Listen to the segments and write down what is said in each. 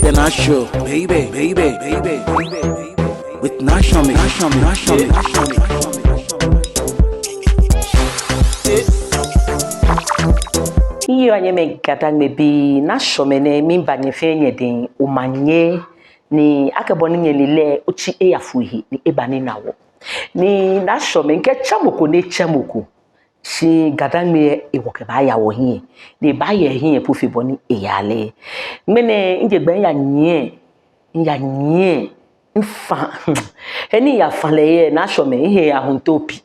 the Nasho, baby. With Nashami. Iyo anyeme katangme bi Nashomene mimba nyefenye den umanye ni akeboni nyelile uchi eyafuhi ni ebani nawo. Ni Nashome nke chamoko ne chamoko. Si gadangme ewoke ba ya wo hin. Ni ba ye hin epufi boni eyale. Mene nje gben ya nye mfa. Eni ya fanleye Nashome ihe ya huntopi.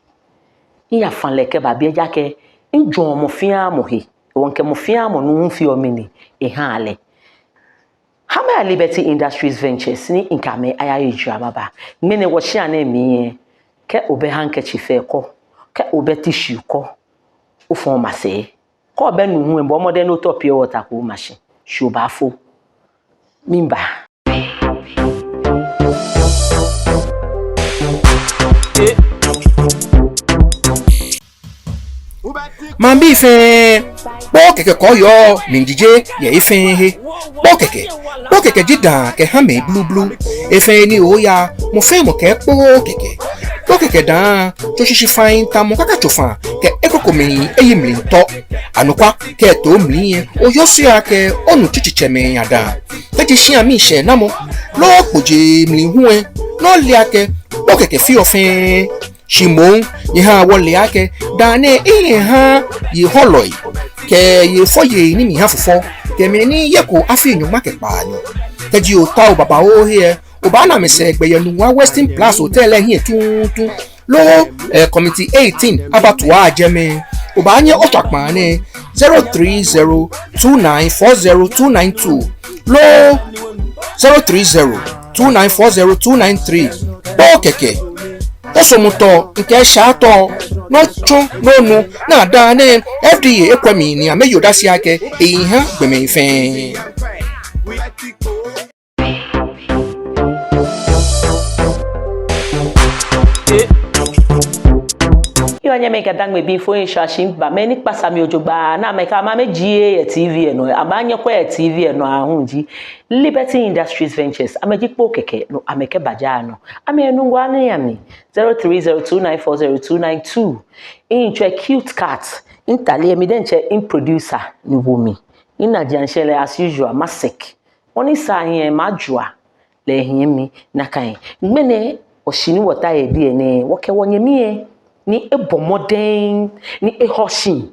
Ya fanle ke ba bia jake njo mo fia mo he. Wonke mo fia mo no fi omini ehale. Hama Liberty Industries Ventures ni inkame ayaye drama ba. Mene wo hia na mi ke obe handkerchief ko ke obe tissue ko o fon mase ko obe nu hu embo modern no top pure water ko machine shobafo mimba Mambi fe bo keke koyo ninjije ye ife he bo keke jida ke ha me blue efe ni oya mo fe mo ke bo keke dan to shishi fine ta mo kaka chofa ke ekoko mi eyimli nto anukwa ke to mli oyo si ake onu chichiche me yada teji shi ami se na mo lo poje mli hu e no le ake bo keke fi ofin Shimon ye ha wole ake dane ihe ha ye holoi ke ye foye ni mi ha fofo ke mi ni ye ko afi enyu make pa ni teji o ta o baba o here o ba na me se egbe yenu wa Western Plus Hotel here tun lo committee 18 abatua ajeme o ba anye o chakpan ni 0302940292 lo 0302940293 bo keke osomuto nke shato no chu no na da ne FDA ekwemi ni ameyoda si ake eyihan gbeme ife Iyo anyeme katangme bi fo inshashin ba me ni pasami ojogba na me ka ma meji e TV eno amanye kwa e TV eno ahunji Liberty Industries Ventures amejikpo keke no ameke baja no amenu ngwane yami 0302940292 inche cute cat intale mi denche in producer ni wumi ina janshele as usual masik oni sa yen majua le hin mi nakan gbene oshini wota e bi ene woke wonye mi ni ebomoden ni ehoshin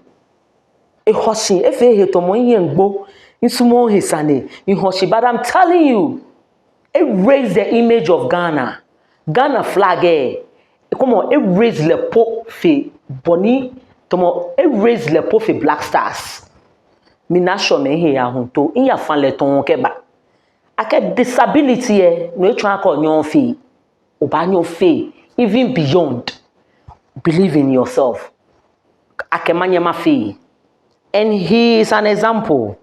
efe hetomo yengbo insumo hisane ihoshi but I'm telling you erase the image of Ghana flag come on erase le po fe boni tomo erase le po fe Black Stars mi na show me he ahunto in ya fan le ton keba ake disability no etwa ko nyon fe obanyo fe even beyond. Believe in yourself. Akemanye mafi. And he is an example.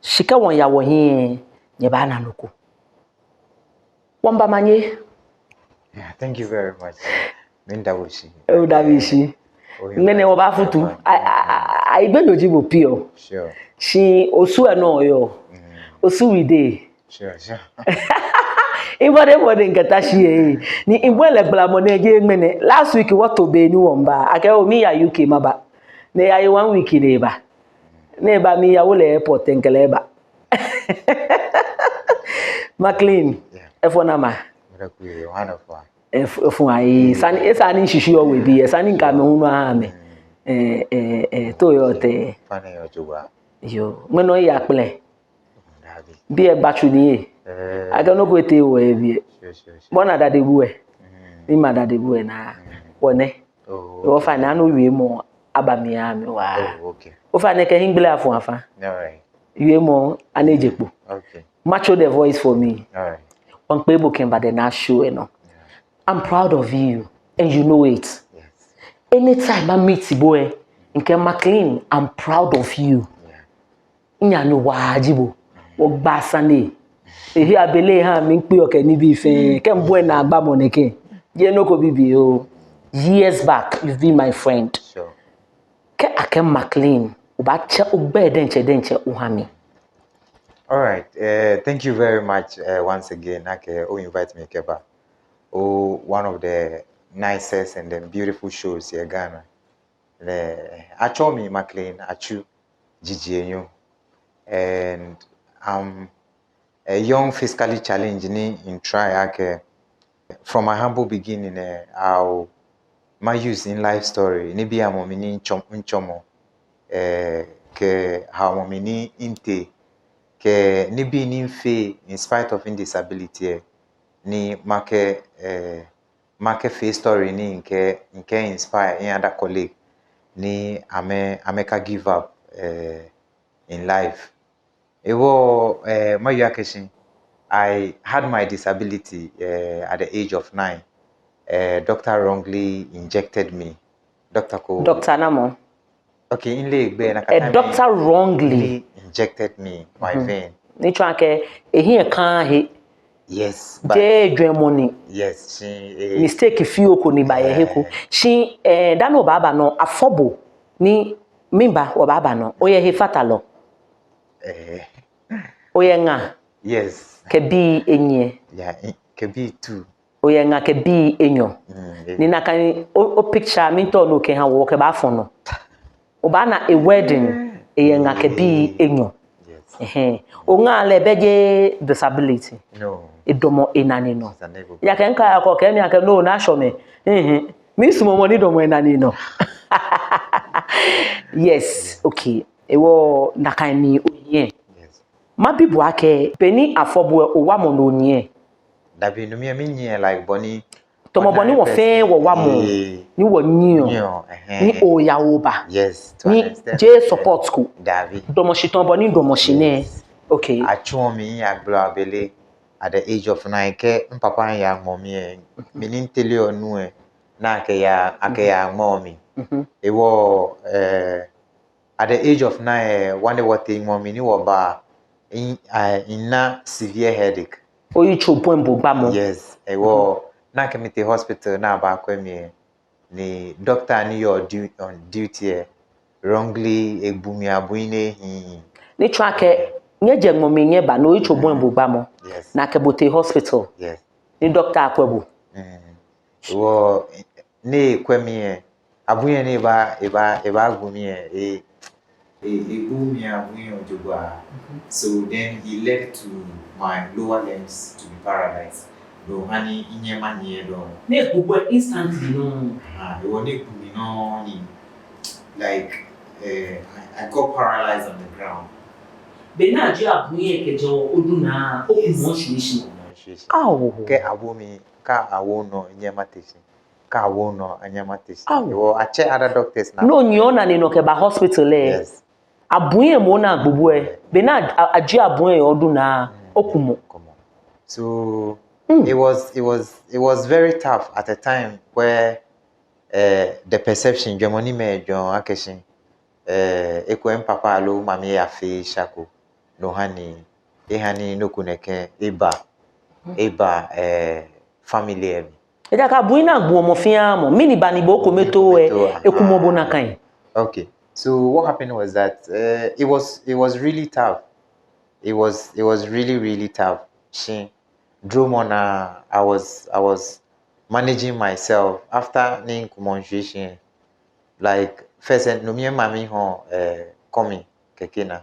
Shika won ya wo hin nyeba na nuku. Wamba manye. Yeah, thank you very much. Minda wishi. Oh, da wishi. Mene oba futu. I be no jibo pio. Sure. She osu eno yo. Osu we dey. Sure. Ibode nkatashi ni ibwele blamone je mene last week what obe ni womba ake o mi ya UK maba ne ya 1 week neba neba mi ya wole airport enkeleba Maclean efona ma miracle wonderful efun ai sani shishu owe bi sani nka me hunu ha me to yo te fane yo jowa yo meno ya ple bi e gbachu ni I don't know what they were. One of the boy, in my daddy boy na one. Oh, fine. I know we more about me. Okay. Oh, fine. I can English for one. Alright. You more an ejecbo. Okay. Macho the voice for me. Alright. One people came by the last show, you know. I'm proud of you, and you know it. Yes. Anytime I meet the boy, in Maclean, I'm proud of you. Yeah. Nyano wajibo. Ogbasane. Ehi abele ha mi npe oke ni bi fe ke mbo na agba moneke je no ko bibi o years back you've been my friend Sure. Ke Maclean oba che ogbe denche uhami. All right. thank you very much once again. Who invite me, Keba. Oh, one of the nicest and then beautiful shows here, Ghana. Me Maclean, Atsu, Dzidzienyo, and I'm a young physically challenged in try. From my humble beginning, I'll my use in life story. Nibi amomini nchomo, ke how momini inte. Ke nibi nimfe in spite of disability ni make face story ni nke inspire in other colleague ni ameka give up in life. Ewo my yakeshi I had my disability at the age of 9. Doctor wrongly injected me. Doctor Namo. Okay, in leg a doctor wrongly injected me my vein. Ni twanke ehi kan he. Yes. Je dwemoni. Yes, she mistake fi oko ni ba ye heko. She da no baba no afobo ni mimba wo baba no oye he fatalo. Oye nga. Yes. Ke bi enye. Yeah, ke bi too. Oye nga ke bi enyo. Ni na kan o picture mi to no ke ha wo ke ba fo no. Oba na a wedding e nga ke bi enyo. Yes. O nga le beje disability. No. Idomo enani no. Ya ke nka akọ ke mi aka no na show me. Mi sumo mo ni domo enani no. Yes, okay. Ewo na kan ni onye. Yes. Mabibu ake peni afobo o wa mo no onye. Dabi no mi nye like boni Tomo boni wo fe wo wa mo. Ni wo nyo. Ni o ya oba. Yes. Ni je support school. Dabi. Domo shiton boni domo shine. Okay. Achu mi ya glo abele at the age of 9 ke papa ya momi e menin tele onu e na ke ya momi. Ewo at the age of 9 one day what thing momi ni wo ba in na severe headache. Oyi chopo mbogba mo. Yes, ewo na kemite hospital na ba kwemi ni doctor ni your on duty wrongly egbumi abuine hi. Ni trake nye jengmomi nye ba no oyi chopo mbogba mo. Yes. Na kebote hospital. Yes. Ni doctor akwebu. Wo ne kwemi abuine ne ba agbumi egbumi abuine ojogwa. So then he led to my lower limbs to be paralyzed. No honey inye manie do. Ne gbogbo instantly no. It was no like I got paralyzed on the ground. Be na je abuye kejo oduna okumo shishi. Awo. Ke abomi ka awono nyematesi. Ka awono anyamatesi. Wo ache other doctors na. No nyona ni no ke ba hospital e. Yes. Abuye mo na gbogbo e. Be na aje abuye oduna okumo. So it was very tough at a time where the perception Germany me John Akeshin ekwen papa alo mami ya fe shako no hani no kuneke eba family emi. Eja ka buina gbo mo fian mo mini ba ni bo ko meto ekumo bo na kan. Okay. So what happened was that it was really tough. It was really tough. Dromona, I was managing myself after ning kumonjishin. Like first no me mami ho coming kekena.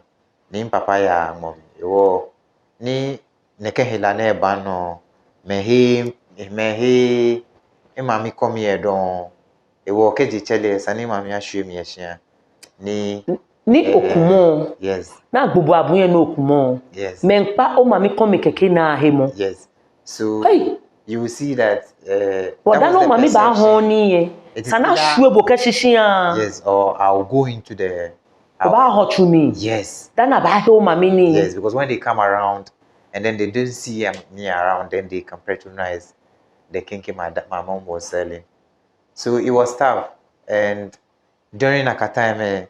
Ni papa ya mom. Yo ni neke hela na eba no mehi mami come here don ewo keji chele sani mami ahwe mi ehia. Ni okumo. Yes. Na gbogbo abuye no okumo. Yes. Menpa o mami come keke na hemo. Yes. So hey. You will see that no mami ba ho ni ye. Sana hwe bo ke hihia. Yes, or I'll go into the ba ho to me. Yes. That na ba he o mami ni. Yes, because when they come around and then they don't see me around, then they can patronize the kinky my mom was selling. So it was tough. And during a time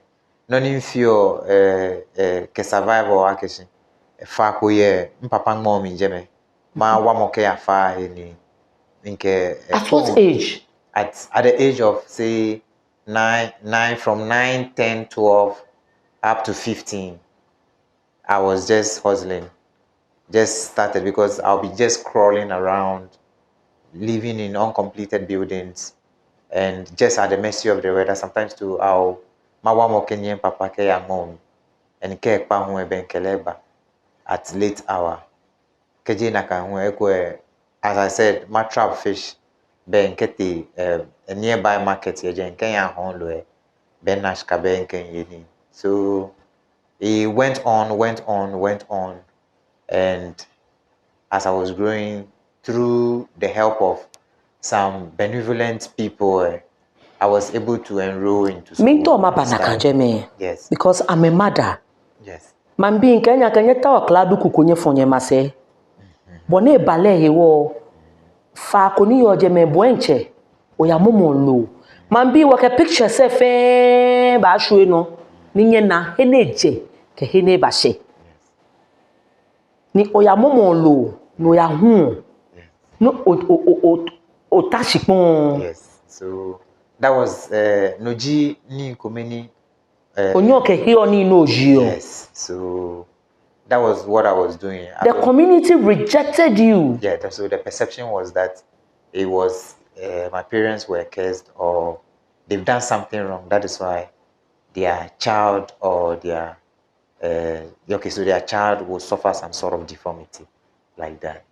none feel ke survival akeshi fa ko ye papa mom njeme ma wa mo ke afa ni nke at what age? At the age of say 9 from 9 10 12 up to 15 I was just hustling just started because I'll be just crawling around, living in uncompleted buildings, and just at the mercy of the weather. Sometimes too, I'll mawa Kenyan papa ke ya mom, and ke pa hu ebe keleba at late hour. Keje na ka hu ekwe, as I said, my trap fish ben kete a nearby market ye jen Kenya honlo ben nash ka ben ken yini. So it went on, and as I was growing, through the help of some benevolent people, I was able to enroll into school. Me to ma banaka jeme. Yes. Because I'm a mother. Yes. Man being Kenya tawa kladu kukunye fonye mase. Bone bale hewo. Fa koni yo jeme bwenche. Oya momo lo. Man be wake picture se fe ba shwe no. Ninye na heneje ke hene bashe. Ni oya momo lo. No ya hu. No otashipon. Yes. So that was noji ni komeni. Onyoke hiyo ni no jio. Yes. So that was what I was doing. The community rejected you. Yeah. So the perception was that it was my parents were cursed or they've done something wrong. That is why their child or their so their child will suffer some sort of deformity like that.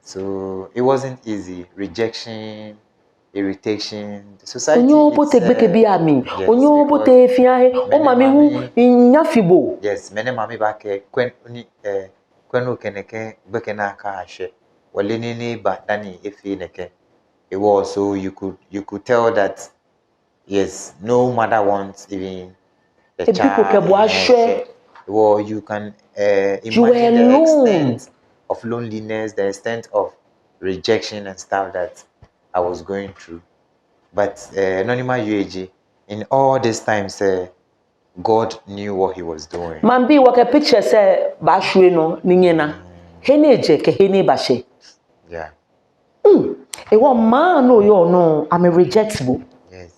So it wasn't easy. Rejection, irritation. The society. Onyo bote gbeke bi ami. Onyo bote fiahe. O mami hu nyafibo. Yes, mene mami ba ke kwenu keneke gbeke na aka ahwe. Wale ni ba dani efi neke. It was so you could tell that yes, no mother wants even the child. Well, you can imagine the extent of loneliness, the extent of rejection and stuff that I was going through. But Anonymous UAG, in all these times, God knew what He was doing. Man be wake picture say ba shwe no ninyena. Heneje ke hene bashe. Yeah. Ewo man no yo no I'm rejectable. Yes.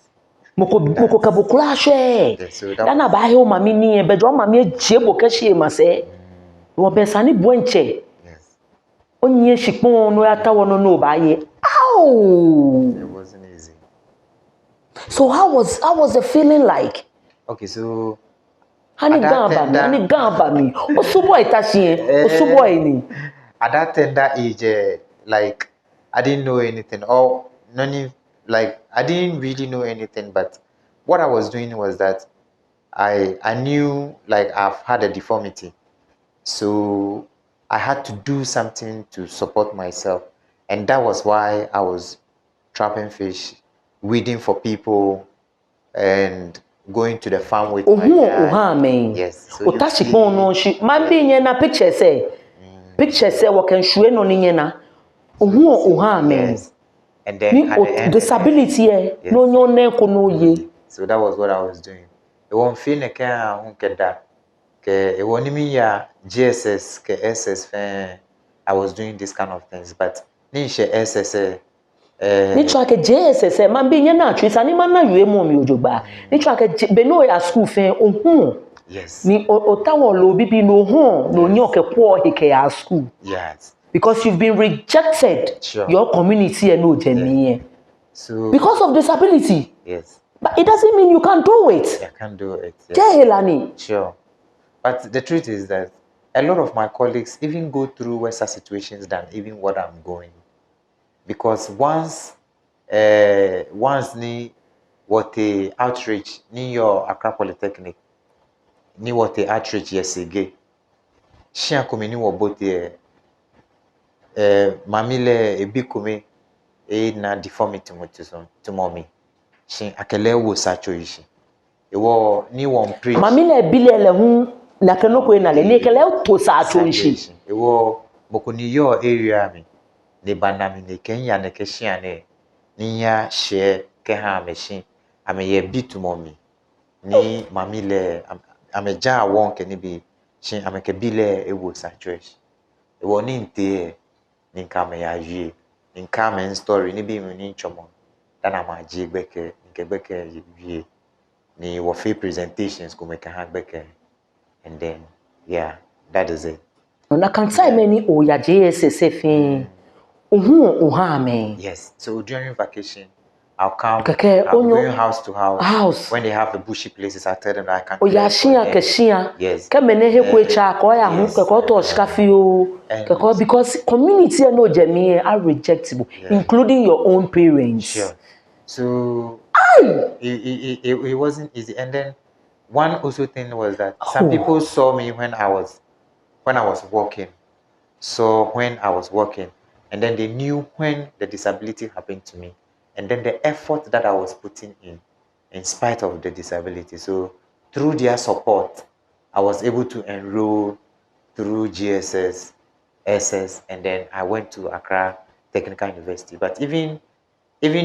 Moko kabukula hwe. Dana ba he o mami ni e bedo mami ejiebo kehie ma se. Wo besani bwenche. Yes. Onye shipon no yatawo no ba ye. Ow! It wasn't easy. So how was the feeling like? Okay, so Hani gamba mi. Osubo itashi, osubo ni. At that tender age, like I didn't know anything, or none. Like I didn't really know anything, but what I was doing was that I knew like I've had a deformity, so I had to do something to support myself, and that was why I was trapping fish, weeding for people, and going to the farm with my dad. Yes. So otashipon no shi. Man be nye na picture say woken shwe no ninye na. Yes. And then at the end, disability no nyone ko no ye. So that was what I was doing. It won't feel like that. It won't mean ya GSS, SS. I was doing this kind of things, but nisha SS. Ni try ke JSS man be nye na twisa ni man na yue mo mi ojoba. Ni try ke be no ya school Yes. Ni otawo lo bibi no no nyoke po hike ya school. Yes. Because you've been rejected. Sure. Your community and no genuine. So because of disability. Yes. But it doesn't mean you can't do it. I can't do it. Yes. Sure. But the truth is that a lot of my colleagues even go through worse situations than even what I'm going. Because once ni what the outreach ni your Accra Polytechnic ni what the outreach yesterday. Shia komeni wo bote mamile ebi kome na deformity motivation to mommy. She akele wo sacho ishi. Ewo ni won preach. Mamile bilele hu na kenoko na le ni kele wo sacho ishi. Ewo boko ni your area mi. Ne banami ne Kenya ne keshia ne niya share ke ha machine. Ame ye bitu mommy. Ni mamile ameja won ke ni bi shin ameke bile ewo sacho ishi. Ewo ni nte ni nkame ya yie. Nkame story ni bi mu ni chomo. Dana ma ji gbeke yie ni wo free presentations ko meka ha gbeke, and then Yeah, that is it. Na kan sai many o ya JSS fin. Ohu ame. Yes. So during vacation, I'll come. Keke, I'm onyo- going house to house. House. When they have the bushy places, I tell them that I can. O ya clear for shia them. ke shia. Yes. Ke mene he kwe cha ko ya hu Yes. ke ko to shika fi o. And- Ke ko because community no jemi are rejectable, including your own parents. Sure. So it wasn't easy. And then one also thing was that some people saw me when I was walking. So when I was working, and then they knew when the disability happened to me, and then the effort that I was putting in spite of the disability. So through their support, I was able to enroll through GSS, SS, and then I went to Accra Technical University. But even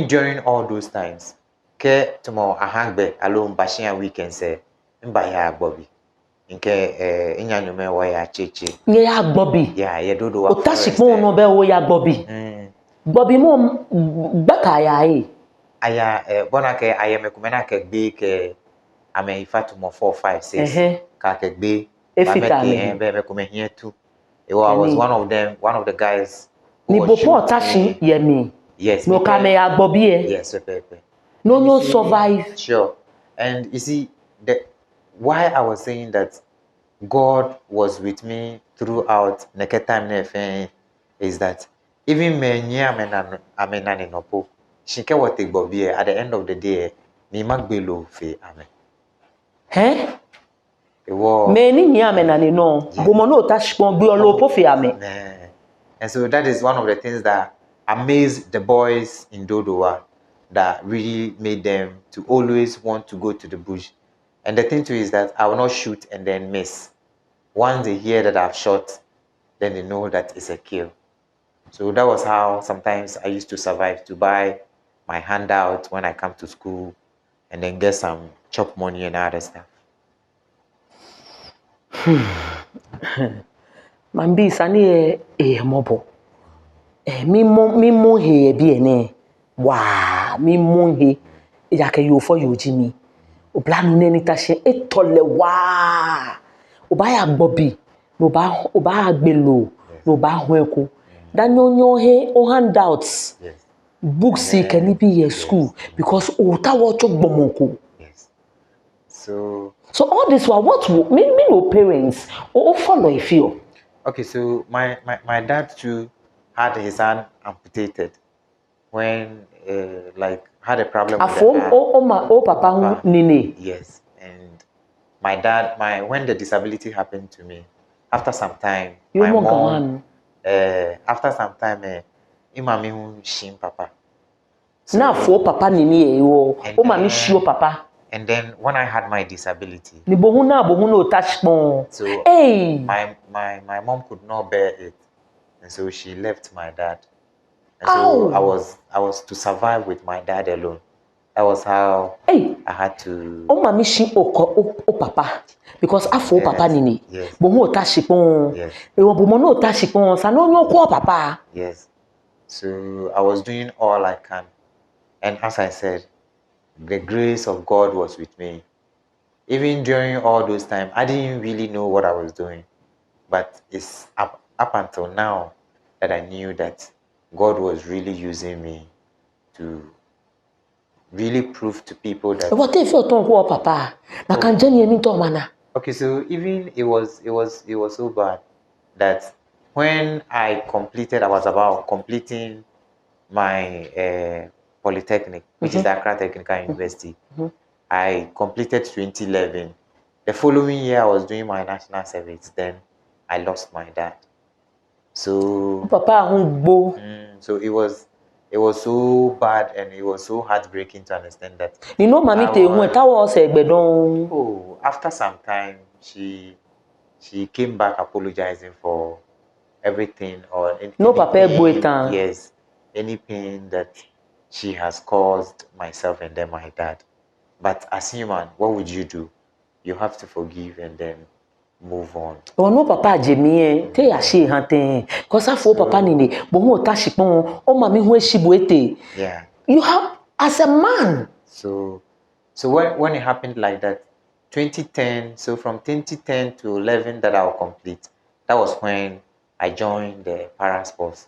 during all those times, ke tomorrow I hang back alone bashing weekend say mbaya Bobby. Nke inyanyume wa ya cheche. Nye ya gbobi. Yeah, ye do wa. Otashikpo no be wo ya gbobi. Gbobi mo gbaka ya e. Aya bona ke aya mekumena ke gbe ke ame ifatu mo 4 5 6 ka ke gbe ba me be mekume here too. I was one of the guys. Ni bopo otashi ye mi. Yes. No ka me ya gbobi e. Yes, pepe. No survive. Sure. And you see why I was saying that God was with me throughout time is that even me amena ni nopo shike what gbobi at the end of the day me magbelo fe amen. Me ni nya amena ni no bomo no tashpon gbe olopo fe amen. And so that is one of the things that amazed the boys in Dodowa, that really made them to always want to go to the bush. And the thing too is that I will not shoot and then miss. Once they hear that I've shot, then they know that it's a kill. So that was how sometimes I used to survive, to buy my handout when I come to school and then get some chop money and other stuff. Mambi sani mobo. Mi mo he bi ene. Wa mi mo he. Ya ke yo fo yo ji mi. O bla mi ne ni ta se etole wa. O ba ya gbobi. O ba agbelo. O ba hu eko. Dan yo he o handouts. Yes. Books can be your school because o ta wo to gbomoko. Yes. So all this was what me no parents or follow if you. Okay, so my dad too had his hand amputated when like had a problem with the hand. Papa nini. Yes, and my dad, when the disability happened to me, after some time, my mom, after some time, imami hu shim papa. So, na for papa nini o mami shio papa. And then when I had my disability, so hey, my mom could not bear it, and so she left my dad. And so I was to survive with my dad alone. That was how I had to. Oh, mami shi o papa because afo papa nini. Yes. Bomo otashipon. Yes. Bomo no otashipon. Sa no nyo ko papa. Yes. So I was doing all I can, and as I said, the grace of God was with me. Even during all those times, I didn't really know what I was doing. But it's up until now that I knew that God was really using me to really prove to people that. What if you don't go, Papa? Okay, so even it was so bad that when I was about completing my Polytechnic, which is the Accra Technical University. I completed 2011. The following year, I was doing my national service. Then I lost my dad. So Papa, so it was so bad and it was so heartbreaking to understand that. You know, Mami, after some time, she came back apologizing for everything or anything. No, Papa, yes, any pain that she has caused myself and then my dad. But as human, what would you do? You have to forgive and then move on. Oh no, Papa, Jimmy, te yashi hante. Cause I for Papa nini, bomo tashipon, o mami hu shibuete. Yeah. You have as a man. So when it happened like that, 2010. So from 2010 to 11 that I'll complete. That was when I joined the para sports.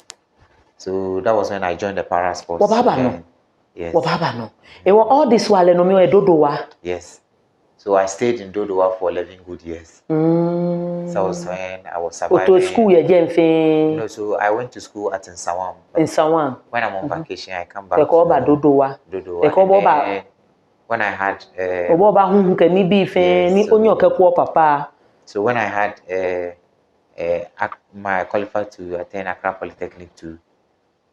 So that was when I joined the para sports. Wababa no. Yes. Wababa no. It was all this while no me dodowa. Yes. So I stayed in Dodowa for 11 good years. So that was when I was surviving. Go to school again, No, so I went to school at Nsawam. in Sawam. When I'm on vacation, I come back They call ba to dodowa. Dodowa. They call And ba. then when I had Obo ba hu ke ni bi fe ni onyo kekwo papa. so when I had my qualified to attend Accra Polytechnic too.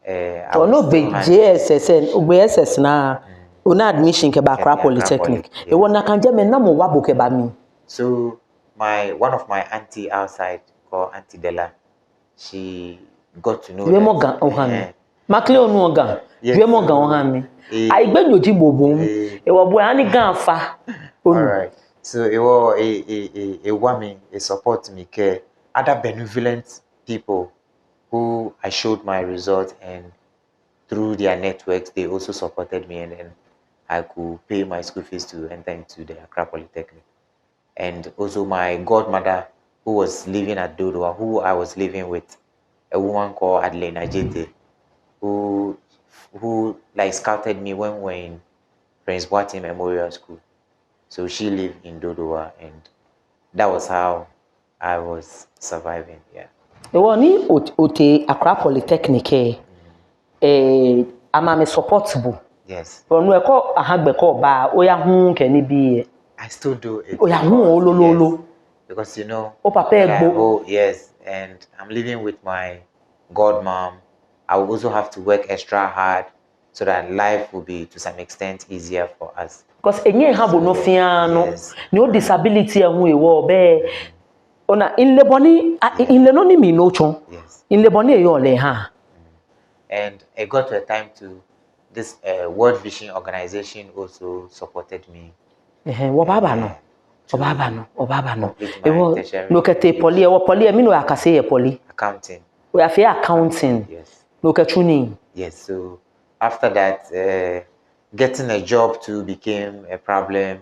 I Oh no was be JSS OBSS na una admission ke ba Accra Polytechnic. E wona kanje me na mo wabo ke ba mi. So one of my auntie outside called Auntie Della, she got to know. We mo gan ohami. Maclean no gan. We mo gan ohami. I gbe nyoji bobom. E wo bo ani gan fa. All right. So it was a woman, a support me care, other benevolent people who I showed my results, and through their networks they also supported me, and then I could pay my school fees to enter into the Accra Polytechnic. And also my godmother, who was living at Dodowa, who I was living with, a woman called Adelina Jete, who like scouted me when we were in Prince Boateng Memorial School. So she lived in Dodowa, and that was how I was surviving. Yeah. Ni ote Accra Polytechnic amame supportable. Yes. Onu eko ahagbe ko ba oya hu ke ni bi. I still do it. Oya hu olololo. Yes, because you know. O papa egbo. Yes, and I'm living with my godmom. I will also have to work extra hard so that life will be to some extent easier for us. Because enye ha bo no fia no. No disability ehun ewo be. Ona in leboni in le no ni mi no chon. Yes. In leboni e yo le ha. And it got to a time to this World Vision organization also supported me. Wababa no. Obaba no. Ewo no kete poli ewo poli mi no akase ye poli. Accounting. We have accounting. Yes. No ketuni. Yes. So after that, getting a job too became a problem.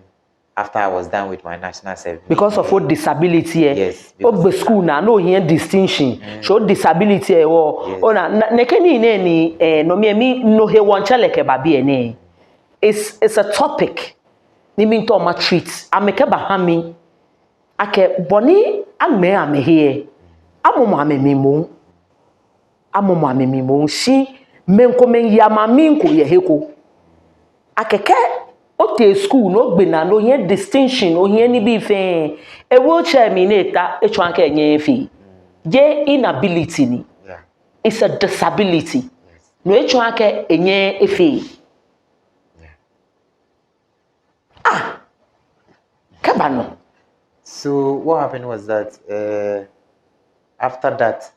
After I was done with my national service. Because of what disability yes. Ogbe school na no here distinction. Show disability yes. Ona nekeni ni no mi no he won chaleke ba bi ene. It's a topic. Ni mi to ma treat. Ameke ba ha mi. Ake boni ame here. Amomo amemimo. Amomo amemimo shi menko men yama minko ye heko. Akeke ote school no gbe na no here distinction o here ni bi fe e wheelchair mi na eta e twan ka enye fi je inability ni. Yeah. It's a disability. Yes. No e twan ka enye efi. Yeah. Kabano. So what happened was that after that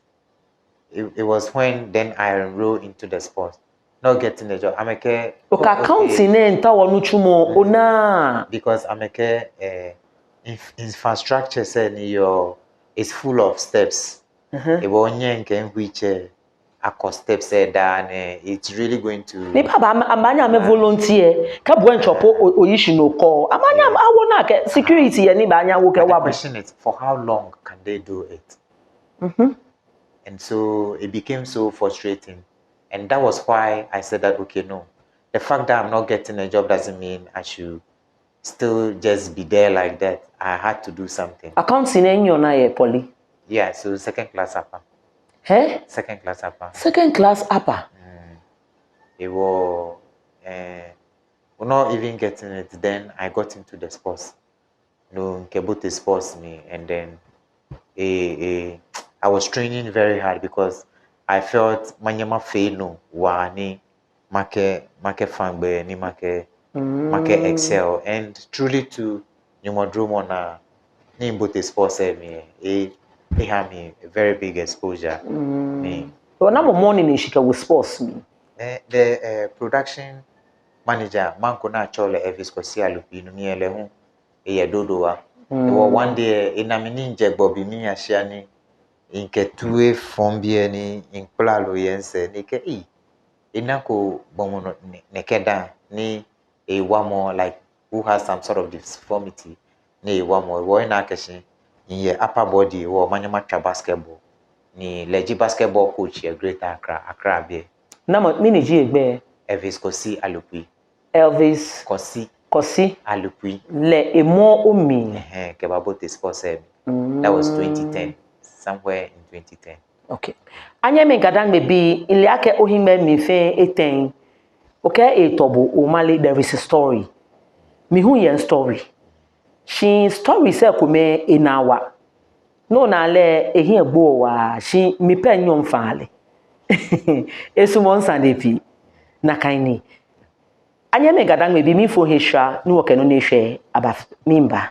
it was when then I enrolled into the sport. Not getting a job. Ameke. Accounting enta wonu chumo ona. Because Ameke infrastructure said is full of steps. It will only can which steps down. It's really going to. Ni papa amanya me volunteer. Ka bo nchopo oyishi no call. Amanya awona ke security ye ni ba anya wo ke The wabo. question is, for how long can they do it? And so it became so frustrating. And that was why I said that, okay, no. The fact that I'm not getting a job doesn't mean I should still just be there like that. I had to do something. Accounting enyo na ye poli. Yeah, so second class upper. Hey? Second class upper. Second class upper. It was, we're not even getting it. Then I got into the sports. No, Kebote sports me. And then I was training very hard because I felt manyama fail no wani make fangbe ni make excel, and truly to nyumodromo na ni both sports me it had me a very big exposure. Well, now morning in Chicago sports me. The production manager manko na chole Elvis Kosialu pinu ni ele hu e Dodowa. One day inamini nje Bobby mi ashiani inketue fombie ni inklalo yense nike inako bomono nekeda ni a wamo like who has some sort of deformity Ni one more boy na keshi. In your upper body, or manamacha basketball. Ni leji basketball coach here, Greater Accra be. Na mo mini ji egbe. Elvis Kosi Alupui. Elvis Kosi Alupui. Le emo omi. Kebabote sports. That was 2010. Somewhere in 2010. Okay. Anya me gadang maybe ile ake ohime mi fe eten. Okay, etobo omale there is a story. Mi hu yen story. She story se kume inawa. No na le ehi egbo wa she mi pe nyom faale. Esu mon sandepi na kaini. Anya me gadang maybe mi fo hesha ni woke no na hwe aba mimba.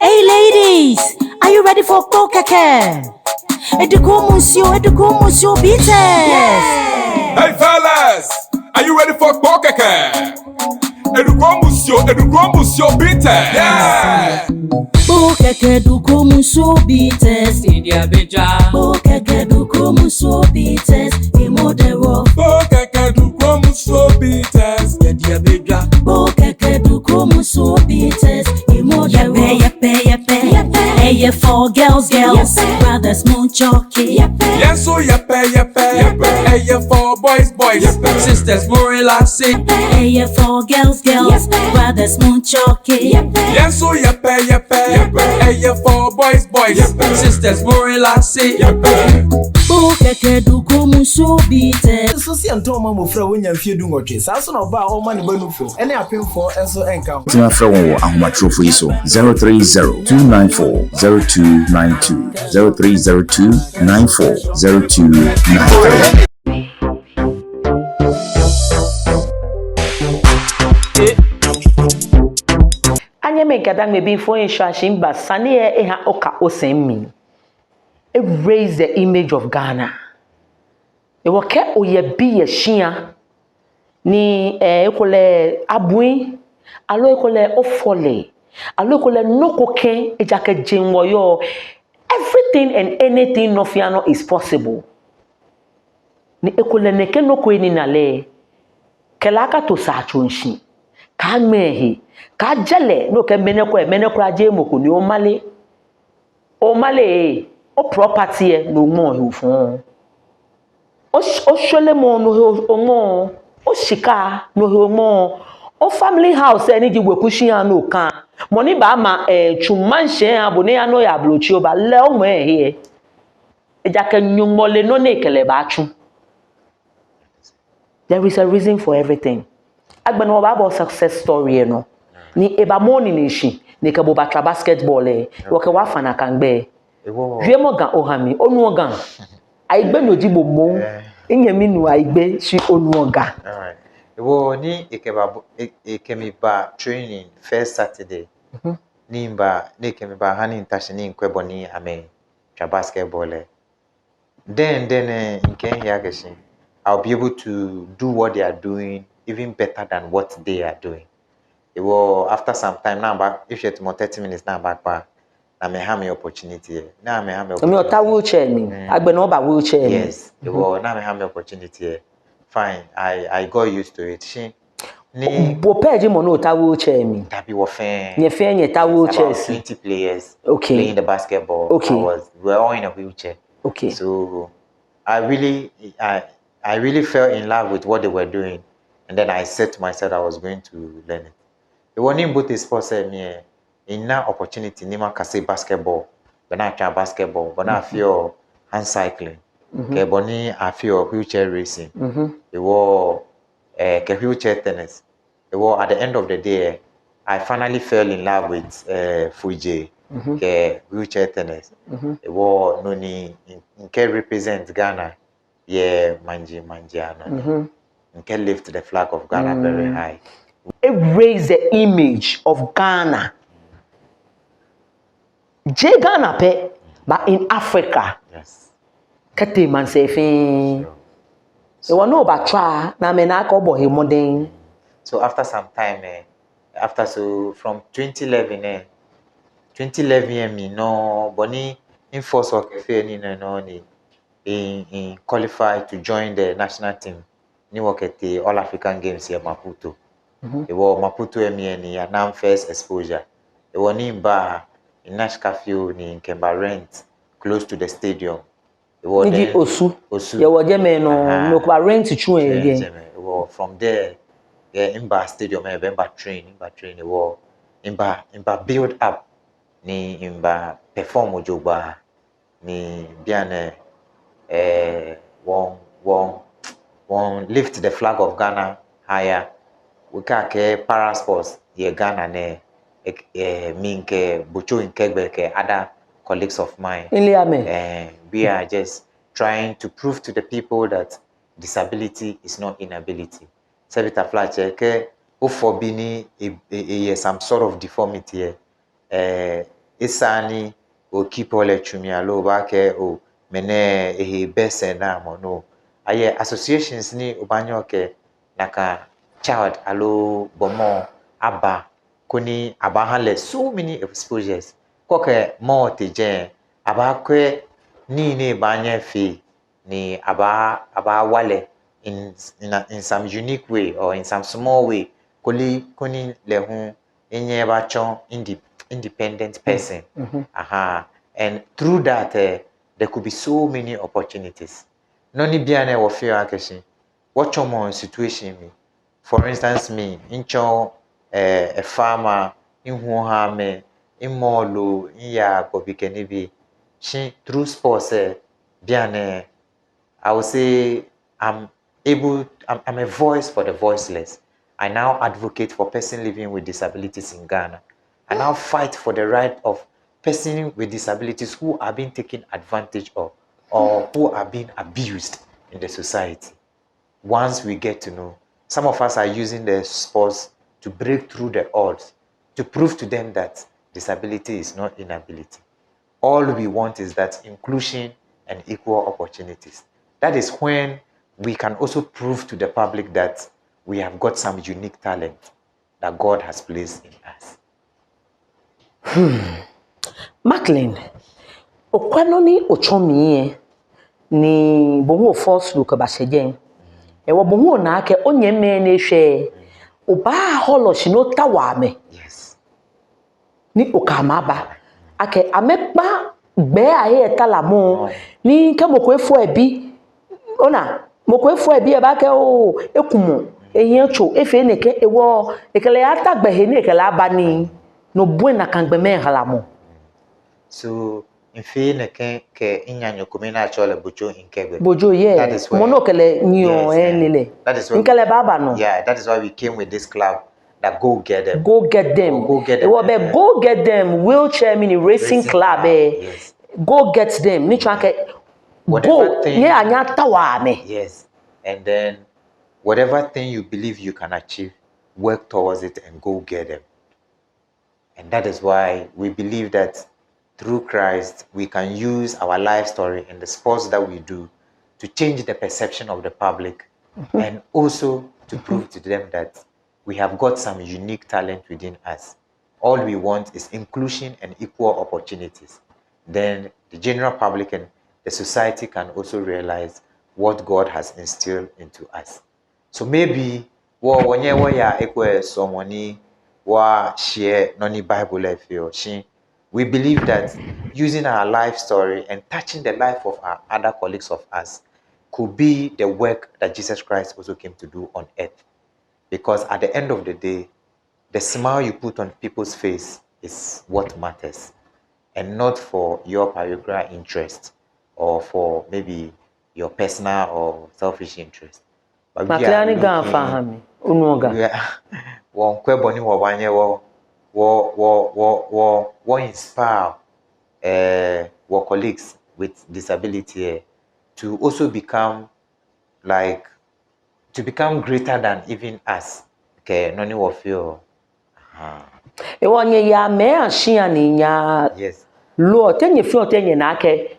Hey ladies, are you ready for Kokeke? Eduko Monsieur Beaters. Yes. Hey fellas, are you ready for Kokeke? Eduko Monsieur Beaters. Yeah. Kokeke Eduko Monsieur Beaters. India Beja. Kokeke Eduko Monsieur Beaters. Imodero. Kokeke Eduko Monsieur Beaters. India Beja. Kokeke Eduko Monsieur Beaters. Imodero. Yepe. Hey, for girls, brothers, munchoki. Yes, so yepe. Hey, for boys, sisters, more relaxing. Hey, for girls, brothers, munchoki. Yes, so yepe. Hey, for boys, sisters, more relaxing. Kokeke Eduko Monsieur Beaters. So see Antoma Mofra when you feel doing okay. Sasso no ba all money benufo. Any appeal for enso enka. Tima Frewo Ahmatrofo iso 030-294-0292 030-294-0293. Anya me gadang maybe for shashim ba sane eha oka osemmi. It raised the image of Ghana. It was kept oye bi shia ni ekole abui alo ekole ofole alo ekole nokoke ejake jinwoyo. Everything and anything no fiano is possible. Ni ekole neke noko ni nale kelaka to sa chonshi ka mehi ka jele no ke meneko aje moko ni omale o property e no mo hu fun o shole mo no mo o shika no hu mo o family house eni ji wekushi an no kan money ba ma chumanche abone ya no ya blochi oba le o mo e eja ke nyumole no na ekele ba chu. There is a reason for everything. Agbenu oba about success story no ni eba money nishi ni ke bo batra basketball wo ke wa fana kan gbe Viemo gan ohami onuogan aigbe no jibo mo enyemi nu aigbe shi onuogan. All right. Wo ni ikemiba training first Saturday. Nimba ni ikemiba hani intashini nkwebo ni ame tra basketball. Then in Kenya I'll be able to do what they are doing even better than what they are doing. It will after some time now back if you're more 30 minutes now back. I may have an opportunity. Now I may have an opportunity. Me wheelchair me. Agbe no ba wheelchair. Yes. Well, now I may have an opportunity. Fine. I got used to it. She ni bo page mo no ta wheelchair me. That be fan. Nye fe nye ta wheelchair. 20 players playing the basketball. Okay. We were all in a wheelchair. Okay. So I really fell in love with what they were doing, and then I said to myself I was going to learn it. The one in both sports me in that opportunity, Nima can say basketball, but I try basketball, but I feel hand cycling. Okay, but I feel wheelchair racing. It was wheelchair tennis. It was at the end of the day, I finally fell in love with Fuji, wheelchair tennis. It was noni in represent Ghana. Yeah, manjiano. Can lift the flag of Ghana very high. It raised the image of Ghana. Ghana pe, but in Africa. Yes. Kete man say fin. You want know about try na me na ko boy modern. So after some time from 2011 me no boni in force work fe ni no ni in qualify to join the national team. Ni work at the All African Games here Maputo. It was Maputo MN ya nam first exposure. It was in Bar in Nash Cafe in Kemba Rent close to the stadium. It was Niji Osu. Osu. Ya wajeme no kwa rent chue again. From there, yeah, Imba Stadium, Imba train, it was Imba build up, ni Imba perform ojoba, ni biane, won lift the flag of Ghana higher. We ke para sports, ye Ghana ne, minke bucho inkegbe ke other colleagues of mine. We are just trying to prove to the people that disability is not inability. Sebita flache ke ufo bini some sort of deformity isani o kipole chumialo ba ke o mene bese na mo no aye associations ni ubanyo ke naka child alo bomo aba kuni abahale so many exposures koke mo teje abakwe ni banye fi ni aba wale in some unique way or in some small way kuni lehu enye ba chon independent person. And through that there could be so many opportunities. Noni biane wo feel akeshi what your situation me. For instance, me in a farmer in who me in molo in ya bobikenibi she through sports biane I would say I'm a voice for the voiceless. I now advocate for person living with disabilities in Ghana. I now fight for the right of person with disabilities who are being taken advantage of or who are being abused in the society. Once we get to know, some of us are using the sports to break through the odds, to prove to them that disability is not inability. All we want is that inclusion and equal opportunities. That is when we can also prove to the public that we have got some unique talent that God has placed in us. Maclean, okwanoni ochomi ni bohu force look bashejen. E wo bohu na ake onye me na hwe oba holo shino tawame. Yes. Ni okamaba. Ake amekpa gbe aye talamo ni ke moko efo ebi ona moko efo ebi e ba ke o ekumo eyan cho efe neke ewo ekele atagbe he ni ekele abani no buena kangbe me halamo. So in fe neke ke inyanyo kumina chole bujo inkebe. Bojo yeah. Mono kele nyo nile. That is why inkele baba no. Yeah, that is why we came with this club that go get them. Go get them. Go get them. Go get them. Wheelchair mini racing club. Yes. Go get them. Ni chanke go. Yeah, anya tawame. Yes. And then whatever thing you believe you can achieve, work towards it and go get them. And that is why we believe that through Christ, we can use our life story and the sports that we do to change the perception of the public and also to prove to them that we have got some unique talent within us. All we want is inclusion and equal opportunities. Then the general public and the society can also realize what God has instilled into us. So maybe when ya equal someone wa share noni Bible life she we believe that using our life story and touching the life of our other colleagues of us could be the work that Jesus Christ also came to do on earth. Because at the end of the day, the smile you put on people's face is what matters, and not for your parochial interest or for maybe your personal or selfish interest. But we are looking, we inspire our colleagues with disability to also become greater than even us. Okay, none of you. Ya me ashia ni ya. Yes. Lo tenye fio tenye na ke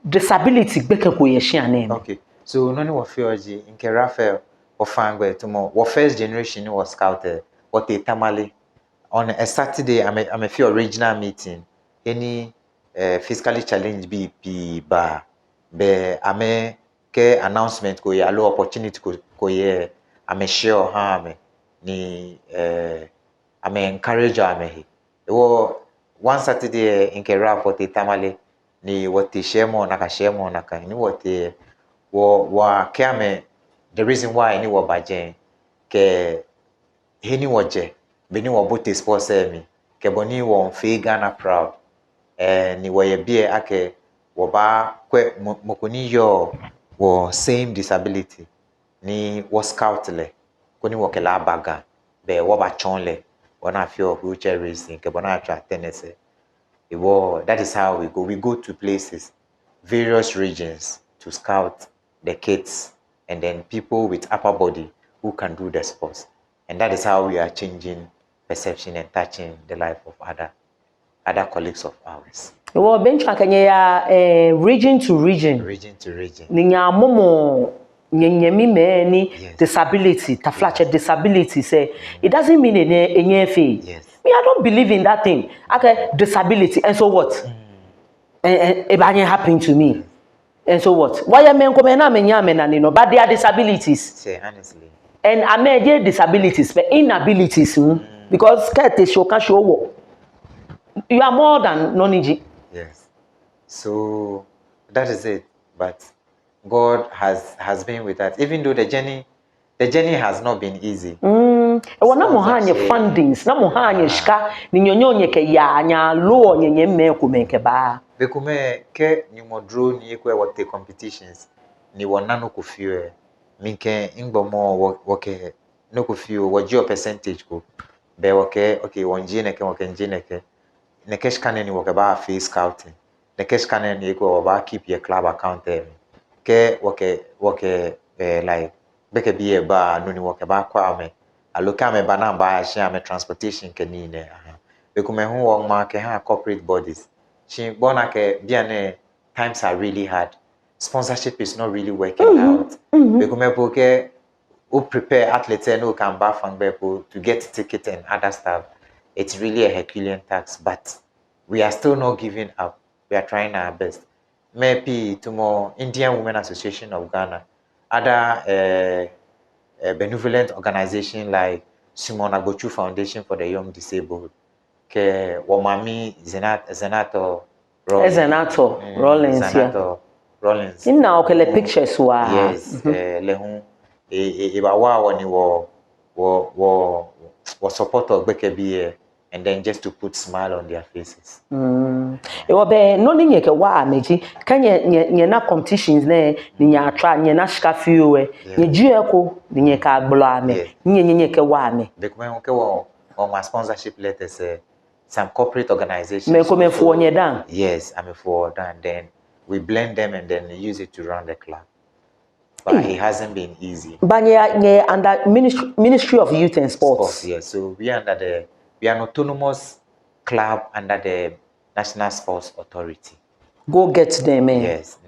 disability gbeke ko ye shia na. Okay. So none of you in Rafael or Fangwe tomorrow. Our first generation was scouted. What a tamale. On a Saturday, I'm a few original meeting. Any physically challenged BP bar. be ame ke announcement ko ya lo opportunity ko ye ame share ha me ni ame encourage ame he one Saturday in Kera for the tamale ni wati shemo naka ni wati wa kame the reason why ni wa bajen ke heni woje beni wo bote sponsor mi ke boni wo fe Ghana proud ni wo ye bie ake wo ba kwe mokoni yo wo same disability ni wo scout le koni wo ke la baga be wo ba chonle wona feel wheelchair racing ke bona attra tennis that is how we go to places various regions to scout the kids and then people with upper body who can do the sports. And that is how we are changing perception and touching the life of other colleagues of ours. Well, bench ya region to region. Region to region. Ninya momo nyenyemi me disability, taflache disability say it doesn't mean any fee. Yes. Me, I don't believe in that thing. Okay, disability and so what? It happened to me. And so what? Why am I coming na no? But they are disabilities. Say honestly. And I may disabilities, but inabilities, because show you are more than knowledge. Yes. So that is it. But God has been with us, even though the journey has not been easy. Wana mohanye fundings, na mohanye shika ni nyonyonye ke ya nya lo nyenye mmeko menke ba. Bekume ke ni modro ni ekwe wote competitions ni wona no kufie minke ingbomo woke no kufie wajio percentage ko be woke okay wonji neke woke njineke neke shikane ni woke ba face scouting neke shikane ni ekwe ba keep your club account ke woke like beke biye ba no ni woke ba kwa ame aloka me ba na ba share me transportation ke ni ne bekume hu wo ma ke ha corporate bodies she bonake biane times are really hard. Sponsorship is not really working out. Because who prepare athletes and who can buy from people to get ticket and other stuff. It's really a Herculean task, but we are still not giving up. We are trying our best. Maybe tomorrow Indian Women Association of Ghana, other benevolent organization like Simon Agochu Foundation for the Young Disabled. Ke wamami Zenato Rollins. Inna okele pictures wa. Yes, lehun eba wa woni wo support ogbeke biye and then just to put smile on their faces. Ewo be no ni nyeke wa meji kanye na competitions ne nya atwa nye na shika fiwe nye jueko nye ka agblo ame nyeke wa ame. Because we ke on my sponsorship letters some corporate organizations. Yes, I'm for that. And then we blend them and then use it to run the club. But it hasn't been easy. But yeah, under Ministry of Youth and Sports. Yes, so we are an autonomous club under the National Sports Authority. Go get them, eh? Yes.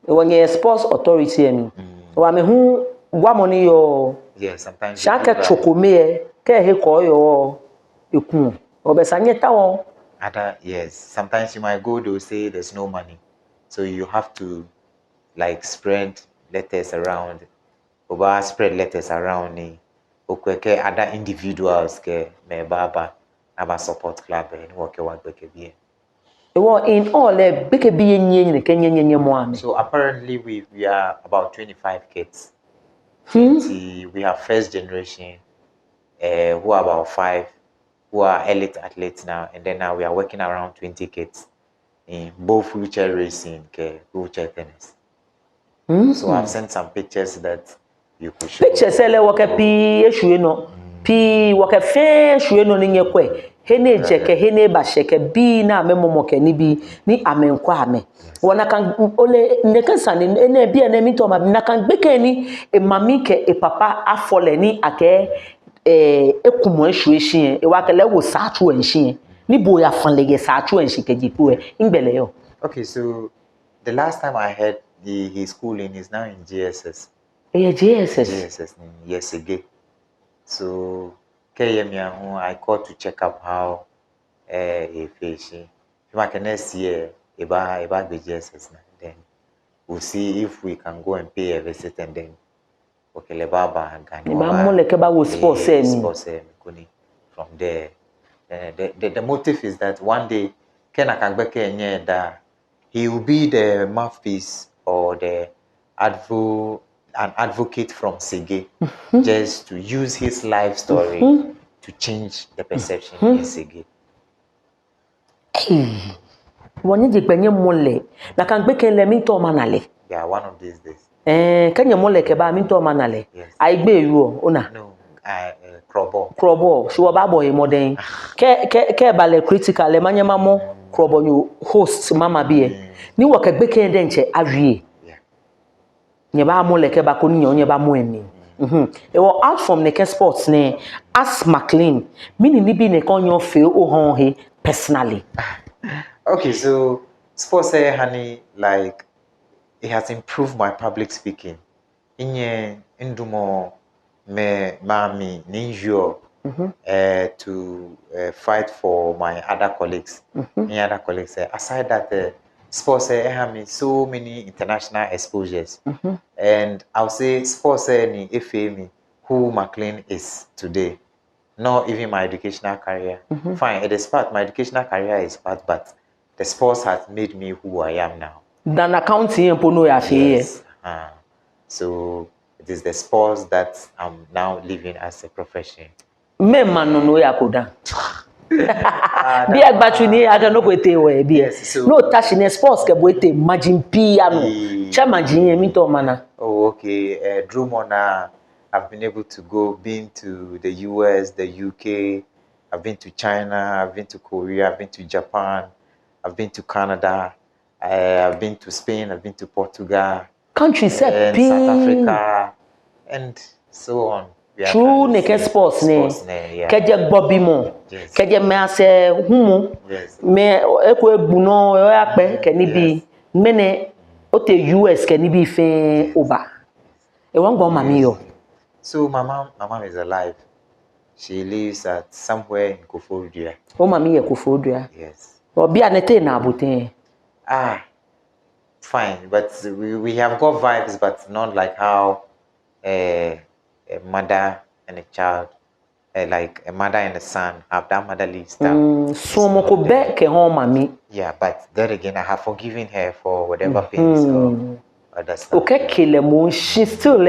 When you're sports authority, who money yo? Yes, sometimes. Shaka chokome ke he ko yo ikun. Yes, sometimes you might go, they'll say there's no money. So you have to like spread letters around. Spread letters around ni. Other individuals ke me baba aba support club and work BKB. In all BKB. So apparently we are about 25 kids. We have first generation who are about 5 who are elite athletes now, and then now we are working around 20 kids in both wheelchair racing and wheelchair tennis. So I've sent some pictures that you could show. Pictures waka fe no ni nyekwe hene jeke hene ba sheke bi na memomoke ni bi ni amenkwa ame wana kan ole nekansa ni ene bi na mi to ma na kan gbeke ni e mami ke e papa afole ni ake ekumo ehwe e wakele wo saatu enhie ni boya fanlege saatu enhie kejipu ngbele yo. Okay, so the last time I heard his schooling is now in GSS. GSS Yes again. So I called to check up how if she next year about the GSS then we'll see if we can go and pay a visit and then okay, Baba and sports from there. The motive is that one day Kena Kangbeke that he will be the mouthpiece or an advocate from Sege, just to use his life story to change the perception in Sege. Wani di penye mole na Kangbeke le minto manale. Yeah, one of these days. Kenya mole ke ba minto manale. Aigbe you ona. No, Krobo. She wa babo e modern. Ke bale critical le manyama mo Krobo you host mama bie. Ni wa Kangbeke den che awie. Nye ba mole ke ba ko ni nye ba mo emi. It was out from the sports ne as Maclean. Mini ni bi ne kon yo feel o hon he personally. Okay, so sports honey, like it has improved my public speaking. Inye indumo me mami ninjo to fight for my other colleagues. Aside that, sports have me so many international exposures, and I'll say sports ni me who Maclean is today. Not even my educational career. Fine, it is part. My educational career is part, but the sports has made me who I am now. Dan accounting and pono ya Yes. So it is the sports that I'm now living as a profession. Me man no ya koda. Bi agbatru ni aga no kwete we bi. No touch in sports ke boete imagine piano. Cha imagine mi to mana. Oh, okay. Drumona, I've been able to been to the US, the UK, I've been to China, I've been to Korea, I've been to Japan, I've been to Canada, I've been to Spain, I've been to Portugal, countries and South Africa, and so on. True neke sports ne. Keje Bobby mo. Keje me ase humo. Me eko egbuno yo yape ke ni bi mene ote US ke ni bi fe oba. E won go mami yo. So my mom is alive. She lives at somewhere in Koforidua. Oh, mami ye Koforidua. Yes. Obi anete na abuten. Fine, but we have got vibes, but not like how a mother and a child, like a mother and a son have that motherly stuff. So moko be ke hon mami. Yeah, but then again, I have forgiven her for whatever pains or other stuff. Okay, kile mo she still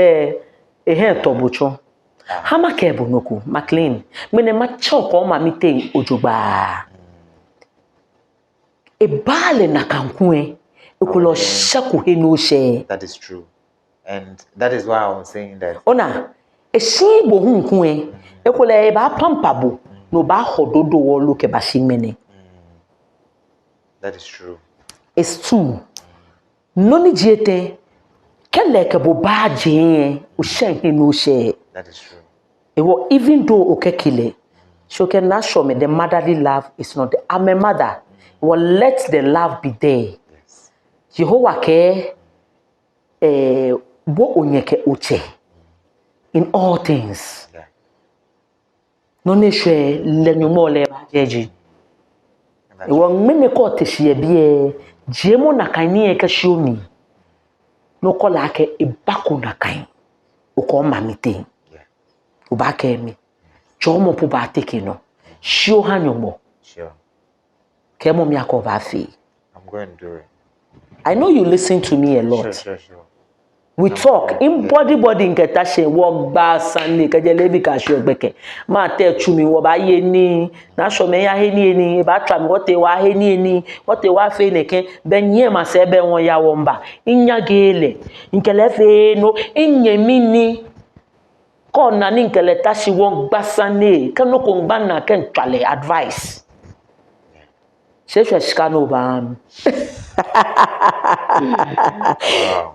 tobucho. Hama ke bonoku Maclean. Mene ma choko mami te ojogba. E bale na kankue. That is true. And that is why I'm saying that. Ona, e shi bo hunkue, e kule ba pampabo, no ba hododo wo loke ba shimene. That is true. It's true. Noni jiete, kele ke bo ba je, o shen no she. That is true. Even though okekile, so can not show me the motherly love is not there. I'm a mother. Let the love be there. Jehovah ke bo onyeke uche in all things. No ne shwe le nyumo le ba jeji. E won mene ko tehie bie jemo na kan ne ke shomi. No kola ke e bako na kan. O ko mamite. O ba ke mi. Chomo po ba take no. Show hanyomo. Sure. Ke mo mi akova fi. I'm going to do it. I know you listen to me a lot. Sure. We talk in body in ketashe work ba sanle kejelebi ka sho gbeke. Ma te chumi wo ba ye ni na sho me ya he ni ba twa mi wote wa he ni wote wa fe neke benye ma se be won ya wo mba. Inya gele nkele fe no inye mini ko na ni nkele tashi wo gba sanle kanu ko ngba na ken twale advice. Shesha shikano ba.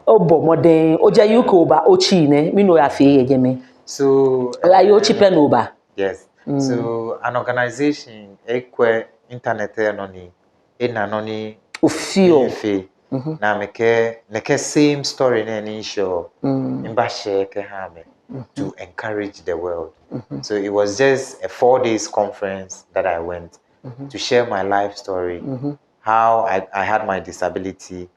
Obo modern oja yuko ba ochi ne mi no afi ejeme. So la yo chi pen oba. Yes. So an organization ekwe internet enoni enanoni ofio na meke same story na ni show imba share ke ha me to encourage the world. So it was just a 4 days conference that I went to share my life story, how I had my disability,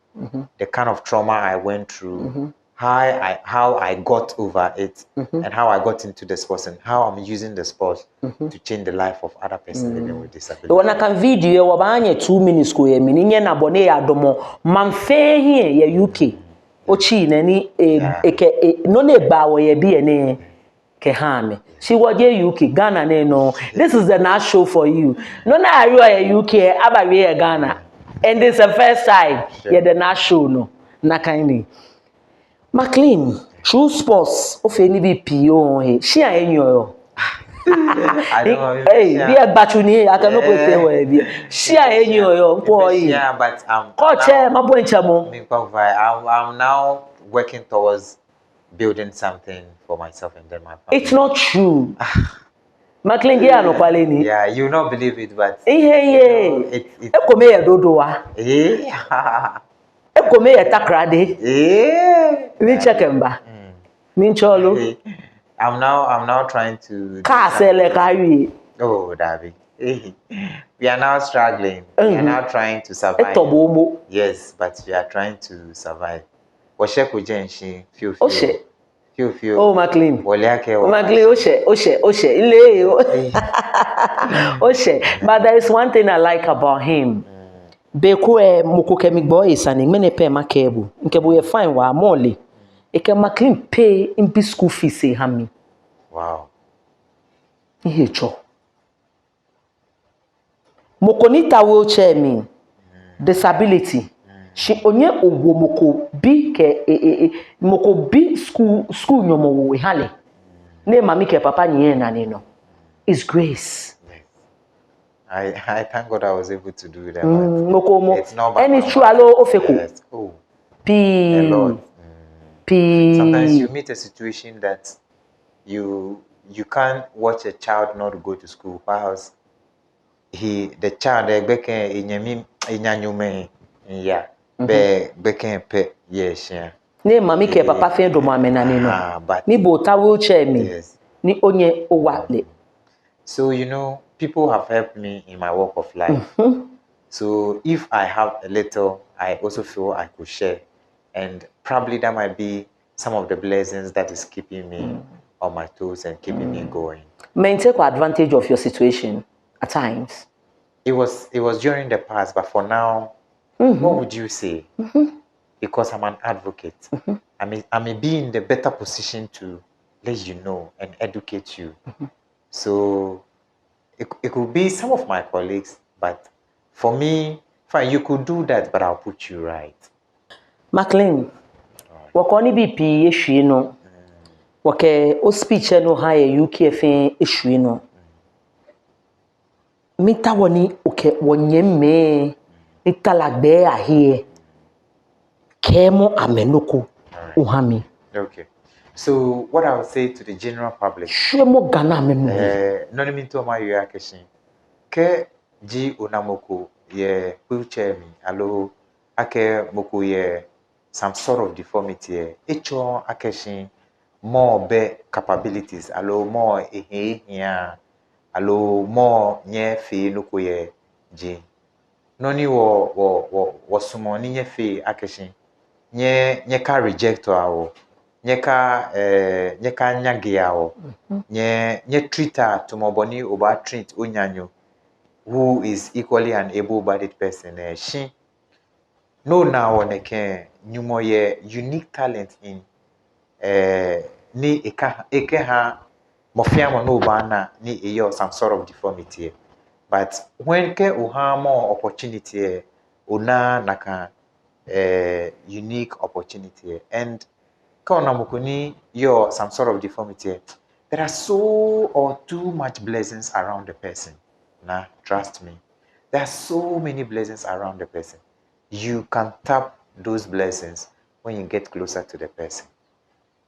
the kind of trauma I went through, how I got over it, and how I got into the sports and how I'm using the sports to change the life of other persons living with disability. Wana kan video wa banye 2 minutes ko ye mini nye na bone ya domo manfe hie ye UK ochi na ni no ne ba wo ye bi ene ke hame she wo je UK Ghana ne no this is the last show for you no na ari ye UK aba we ye Ghana and this is the first time ye the last show no na kan ni Maclean true sports o fe ni bi pio he she an enyo I don't know. Hey, be a batuni. I cannot put it away. She ain't you, boy. Yeah, but Coach, my boy, chamo. I'm now working towards building something for myself and then my family. It's not true. Maclean, no paleni. Yeah, you not believe it, but It come here, dodoa. It come here, takrade. Me check him ba. Me cholo. I'm now trying to. Oh, David. We are now struggling. We are now trying to survive. Yes, but we are trying to survive. Feel. Oh, Maclean. Maclean, But there is one thing I like about him. Beko moko kemi boy isani mene pe makebu. Nkebu ye fine wa mole. Eke Maclean pay in school fees say hami. Wow. Ihe cho. Mokonita wheelchair mean disability. She onye owo moko bi ke moko bi school nyomo we hale. Ne mami ke papa nye na ne no. It's grace. I thank God I was able to do that. It's not bad. And it's true alo ofeko. Yes. Oh. A lot. Sometimes you meet a situation that you can't watch a child not go to school whilst the child ne mami ke papa fe do mama na ne no ni bota wheelchair me ni onye owale. So people have helped me in my walk of life. So if I have a little, I also feel I could share, and probably that might be some of the blessings that is keeping me on my toes and keeping me going. May take advantage of your situation at times. It was during the past, but for now, what would you say? Because I'm an advocate, I may be in the better position to let you know and educate you. So it could be some of my colleagues, but for me, fine, you could do that, but I'll put you right. Maclean, wakoni BP issue no, wake o speech no high UK fin issue no. Mita woni oke wonyeme italagbe ahie kemo amenoko uhami. Okay. So what I would say to the general public, shemo gana memu no me to my yakeshin ke ji onamoko ye wheelchair me alo ake moko ye some sort of deformity echo akeshin more be capabilities alo more here alo more nye fe noko ye ji noni wo sumo ni nye fe akeshin nye ka rejector awo nye ka nyage awo nye treater to moboni oba treat onyanyo who is equally an able-bodied person she no now on a nyumo ye unique talent in ni eke ha mofiamo no bana ni eyo some sort of deformity, but when ke uha more opportunity una naka unique opportunity and kaonamukuni yo some sort of deformity, there are so or too much blessings around the person. Nah, trust me, there are so many blessings around the person. You can tap those blessings when you get closer to the person.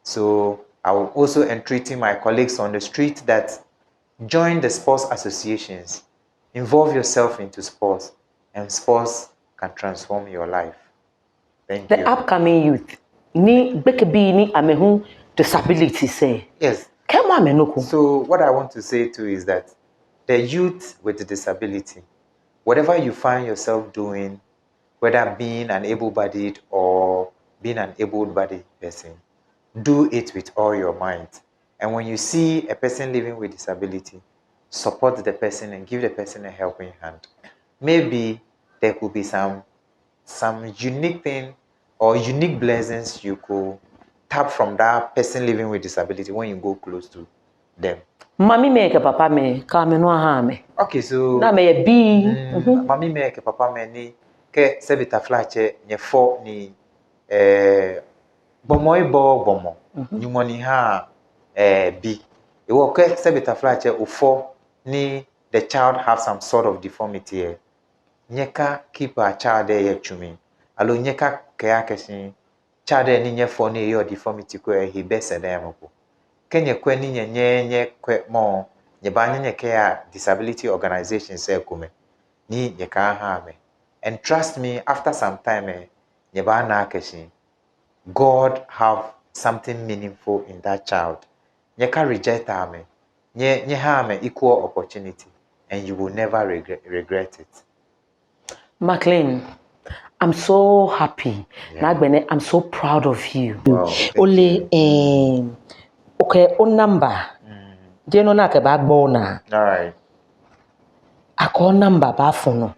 So I will also entreat my colleagues on the street that join the sports associations, involve yourself into sports, and sports can transform your life. Thank you. The upcoming youth, ni bekebi ni amehu disability say. Yes. So what I want to say too is that the youth with the disability, whatever you find yourself doing, whether being an able-bodied or being an able-bodied person, do it with all your might. And when you see a person living with disability, support the person and give the person a helping hand. Maybe there could be some unique thing or unique blessings you could tap from that person living with disability when you go close to them. Mami me ke papa me ka me no ha me. Okay, so Na me bi. mami me ke papa me ni ke se bitafla che nye fo ni bomo ibo bomo nyumoni ha bi e wo ke se bitafla che ufo ni the child have some sort of deformity here. Nyeka keep a child there chumi alo nyeka ke akesin child ni nye fo ni your deformity ko he best dem ko kenye kwe ni nye kwe mo nye ba nye ke a disability organization say kume ni nye ka ha me. And trust me, after some time nye ba na akesin God have something meaningful in that child. You can reject me. You have equal opportunity and you will never regret it. Maclean, I'm so happy. Yeah. I'm so proud of you. Wow, only okay, on number. Do you know na ke backbone? All right. I call number ba phone.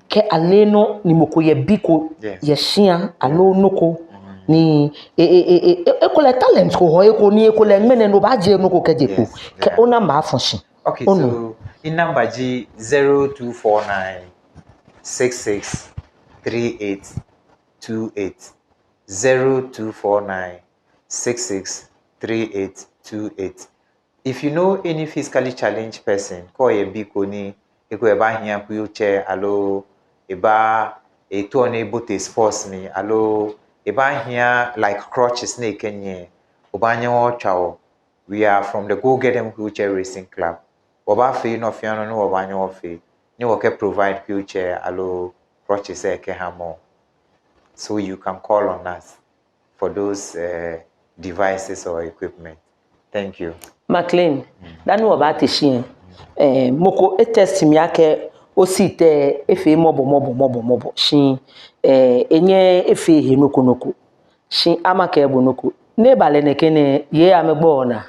Ke aleno ni moko ye biko ye shia alo noko ni ekole talent ko ho eko ni ekole ngmene no ba je noko ke jeku ke o number phone shi. Okay, so in number G 0249 66 38 28 0249 66 38 28. If you know any physically challenged person, call a big oni, eko eba here wheelchair, alo eba a to unable to sports me, alo eba here like crutches ne kenye, obanyo chao. We are from the Go Get Them Wheelchair Racing Club. Oba fe no fiano no obanyo fe. Ni woke provide wheelchair, alo crutches eke hamo. So you can call on us for those devices or equipment. Thank you. Maclean, danu obate shi moko test mi ake o si te efe mobo shi enye efe he noko shi amaka ebo noko ne bale ne kene ye amegbo na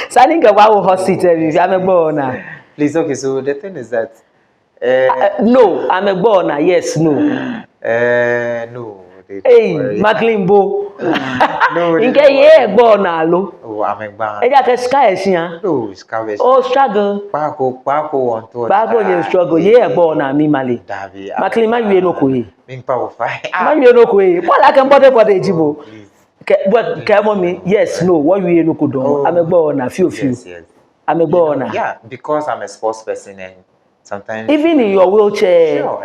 sani ga wa hospital bi amegbo na. Please, okay, so the thing is that no, amegbo na, yes, no. No. Hey, Maclean bo. No. Inke ye egbo na lo. Oh, amegba. Eja ke sky esian. No, sky. Oh, struggle. Pako on to. Pako ye struggle. Ye egbo na mi male. Davi. Maclean ma yue no ko ye. Min power five. Ma yue no ko ye. Bola ke mbode bode jibo. But ke mommy, yes, no. What you no ko don. Amegbo na few. Yes. Amegbo na. Yeah, because I'm a sports person and sometimes even in your wheelchair. Sure,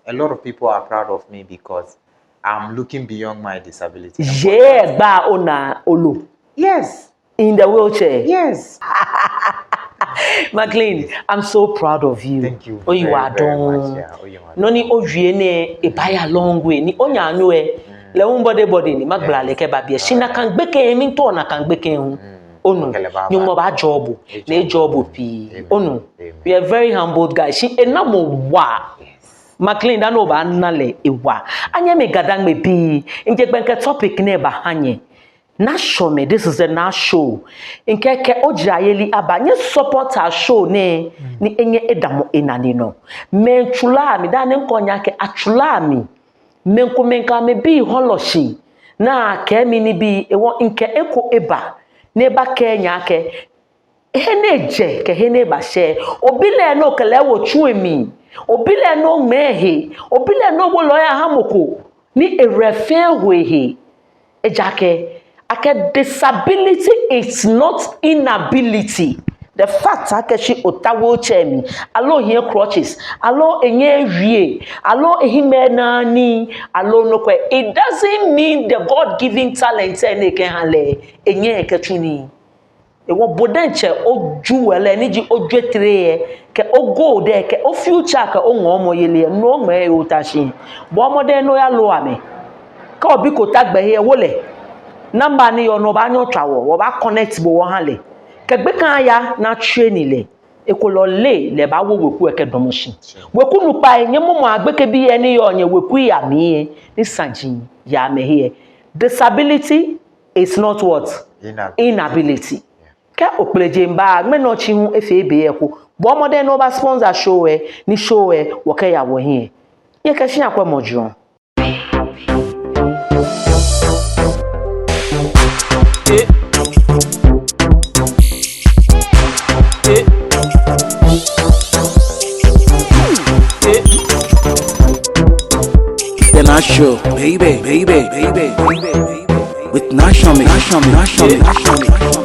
a lot of people are proud of me because I'm looking beyond my disability. Yeah, ba ona olo. Yes. In the wheelchair. Yes. Maclean, I'm so proud of you. Thank you. Oh, you are done. No ni owie ne e buy a long way. Ni onya anu e le body ni magbla le ke ba bia. Shina kan gbeke mi to na kan gbeke hu. Onu, you mo ba job. Na job pi. Onu. We are very humble guys. She enamo wa. Maclean da no ba nale ewa. Anya me gadang me bi. Inje gbenke topic ne ba hanye. Na show me, this is the na show. Nke ojayeli aba nye support our show ne ni enye edamo enani no. Men chula mi da ne nkonya ke achula mi. Menka me bi holoshi. Na ke mi ni bi ewo nke eko eba. Ne ba Kenya ke heneje ke hene ba she obile no kele wo chuemi obile no mehe obile no wo loya hamoko ni erefe hwehe ejake ake disability is not inability. The fact that she otawo chemi allo here crutches allo enye wie allo ehime nani allo no kwe, it doesn't mean the God giving talent ene ke hale enye ketuni e wo bodenche ojuwele ni ji ojwetre ke ogo de ke o future ke o ngomo yele no me o tashi bo mode no ya lo ame ka obi ko tagbe he wole number ni yo no ba nyo twawo wo ba connect bo wo hale kegbe kan ya na train ile ekolole le ba wo weku eke domoshi weku nu pa enye momo agbeke bi eni yo onye weku ya mi ni sanjin ya me here disability is not what inability ke opleje mba me no chi hu efe ebe ye ko bo mo de no ba sponsor show ni show wo ke ya wo here ye ke shi akwa mojo Then I show, baby, baby, baby, baby, baby, with National Mix.